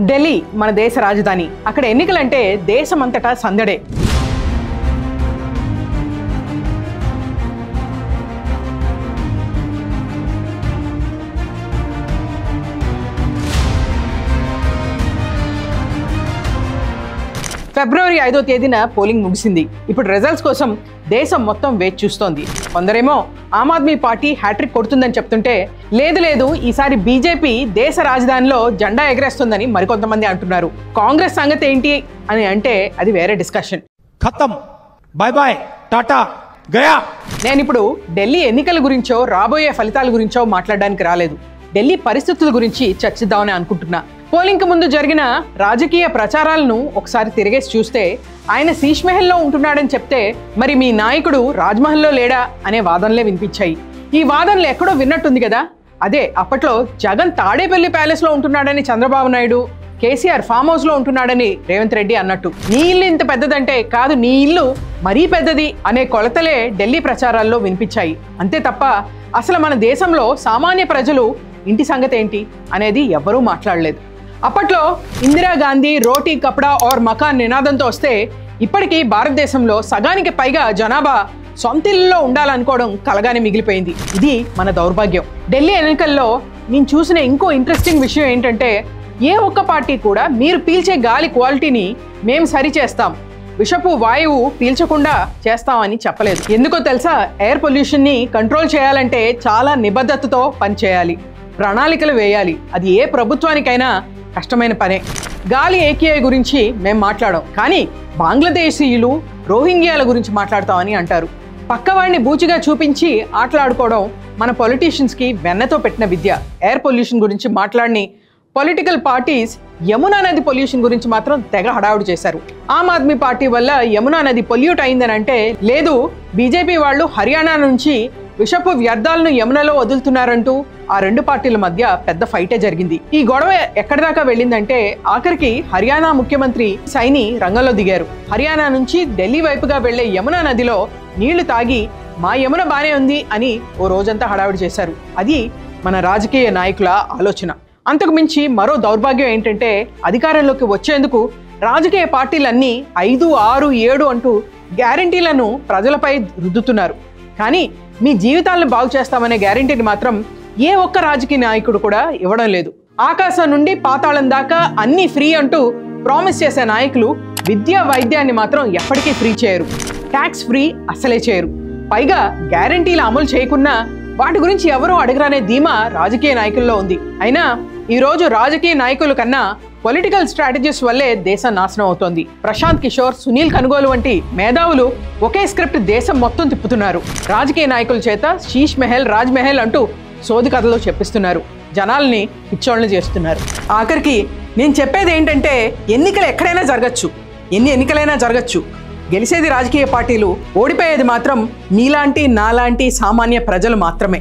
ఢిల్లీ మన దేశ రాజధాని. అక్కడ ఎన్నికలంటే దేశమంతటా సందడే. ఫిబ్రవరి 5వ తేదీన పోలింగ్ ముగిసింది. ఇప్పుడు రిజల్ట్స్ కోసం దేశం మొత్తం వేచి చూస్తోంది. కొందరేమో ఆమ్ ఆద్మీ పార్టీ హ్యాట్రిక్ కొడుతుందని చెప్తుంటే, లేదు ఈసారి బీజేపీ దేశ రాజధానిలో జెండా ఎగరేస్తుందని మరికొంతమంది అంటున్నారు. కాంగ్రెస్ సంగతి ఏంటి అని అంటే అది వేరే డిస్కషన్. ఖతం, బై బై, టాటా, గయా. నేను ఇప్పుడు ఢిల్లీ ఎన్నికల గురించో రాబోయే ఫలితాల గురించో మాట్లాడడానికి రాలేదు. ఢిల్లీ పరిస్థితుల గురించి చర్చిద్దామని అనుకుంటున్నా. పోలింగ్ ముందు జరిగిన రాజకీయ ప్రచారాలను ఒకసారి తిరిగేసి చూస్తే, ఆయన శీష్ మహల్లో ఉంటున్నాడని చెప్తే, మరి మీ నాయకుడు రాజ్మహల్లో లేడా అనే వాదనలే వినిపించాయి. ఈ వాదనలు ఎక్కడో విన్నట్టుంది కదా. అదే అప్పట్లో జగన్ తాడేపల్లి ప్యాలెస్లో ఉంటున్నాడని చంద్రబాబు నాయుడు, కేసీఆర్ ఫామ్ హౌస్లో ఉంటున్నాడని రేవంత్ రెడ్డి అన్నట్టు. నీ ఇల్లు ఇంత పెద్దదంటే కాదు, నీ ఇల్లు మరీ పెద్దది అనే కొలతలే ఢిల్లీ ప్రచారాల్లో వినిపించాయి. అంతే తప్ప అసలు మన దేశంలో సామాన్య ప్రజలు ఇంటి సంగతి ఏంటి అనేది ఎవ్వరూ మాట్లాడలేదు. అప్పట్లో ఇందిరాగాంధీ రోటీ కపడా ఆర్ మకాన్ నినాదంతో వస్తే, ఇప్పటికీ భారతదేశంలో సగానికి పైగా జనాభా సొంత ఇళ్లలో ఉండాలనుకోవడం కలగానే మిగిలిపోయింది. ఇది మన దౌర్భాగ్యం. ఢిల్లీ ఎన్నికల్లో నేను చూసిన ఇంకో ఇంట్రెస్టింగ్ విషయం ఏంటంటే, ఏ ఒక్క పార్టీ కూడా మీరు పీల్చే గాలి క్వాలిటీని మేము సరి చేస్తాం, విషపు వాయువు పీల్చకుండా చేస్తామని చెప్పలేదు. ఎందుకో తెలుసా? ఎయిర్ పొల్యూషన్ని కంట్రోల్ చేయాలంటే చాలా నిబద్ధతతో పనిచేయాలి, ప్రణాళికలు వేయాలి. అది ఏ ప్రభుత్వానికైనా కష్టమైన పనే. గాలి ఏకీఐ గురించి మేము మాట్లాడాం, కానీ బంగ్లాదేశీయులు రోహింగ్యాల గురించి మాట్లాడతామని అంటారు. పక్కవాడిని బూచిగా చూపించి ఆటలాడుకోవడం మన పొలిటీషియన్స్కి వెన్నతో పెట్టిన విద్య. ఎయిర్ పొల్యూషన్ గురించి మాట్లాడిని పొలిటికల్ పార్టీస్ యమునా నది పొల్యూషన్ గురించి మాత్రం తెగ హడావుడి చేశారు. ఆమ్ ఆద్మీ పార్టీ వల్ల యమునా నది పొల్యూట్ అయిందని అంటే, లేదు బీజేపీ వాళ్ళు హర్యానా నుంచి విషపు వ్యర్థాలను యమునలో వదులుతున్నారంటూ ఆ రెండు పార్టీల మధ్య పెద్ద ఫైటే జరిగింది. ఈ గొడవ ఎక్కడి దాకా వెళ్ళిందంటే, ఆఖరికి హర్యానా ముఖ్యమంత్రి సైని రంగంలో దిగారు. హర్యానా నుంచి ఢిల్లీ వైపుగా వెళ్లే యమునా నదిలో నీళ్లు తాగి మా యమున బానే ఉంది అని ఓ రోజంతా హడావిడి చేశారు. అది మన రాజకీయ నాయకుల ఆలోచన. అంతకు మించి మరో దౌర్భాగ్యం ఏంటంటే, అధికారంలోకి వచ్చేందుకు రాజకీయ పార్టీలన్నీ 5, 6, 7 అంటూ గ్యారంటీలను ప్రజలపై రుద్దుతున్నారు. కానీ మీ జీవితాలను బాగు చేస్తామనే గ్యారంటీని మాత్రం ఏ ఒక్క రాజకీయ నాయకుడు కూడా ఇవ్వడం లేదు. ఆకాశం నుండి పాతాళం దాకా అన్నీ ఫ్రీ అంటూ ప్రామిస్ చేసే నాయకులు విద్య, వైద్యాన్ని మాత్రం ఎప్పటికీ ఫ్రీ చేయరు. ట్యాక్స్ ఫ్రీ అసలే చేయరు. పైగా గ్యారంటీలు అమలు చేయకున్నా వాటి గురించి ఎవరూ అడగరనే ధీమా రాజకీయ నాయకుల్లో ఉంది. అయినా ఈరోజు రాజకీయ నాయకుల కన్నా పొలిటికల్ స్ట్రాటజీస్ వల్లే దేశం నాశనం అవుతోంది. ప్రశాంత్ కిషోర్, సునీల్ కనుగోలు వంటి మేధావులు ఒకే స్క్రిప్ట్ దేశం మొత్తం తిప్పుతున్నారు. రాజకీయ నాయకుల చేత శీష్ మహల్, రాజ్ మహల్ అంటూ సోది కథలు చెప్పిస్తున్నారు. జనాల్ని పిచ్చోళ్ళని చేస్తున్నారు. ఆఖరికి నేను చెప్పేది ఏంటంటే, ఎన్నికలు ఎక్కడైనా జరగచ్చు, ఎన్ని ఎన్నికలైనా జరగచ్చు. గెలిచేది రాజకీయ పార్టీలు, ఓడిపోయేది మాత్రం మీలాంటి నాలాంటి సామాన్య ప్రజలు మాత్రమే.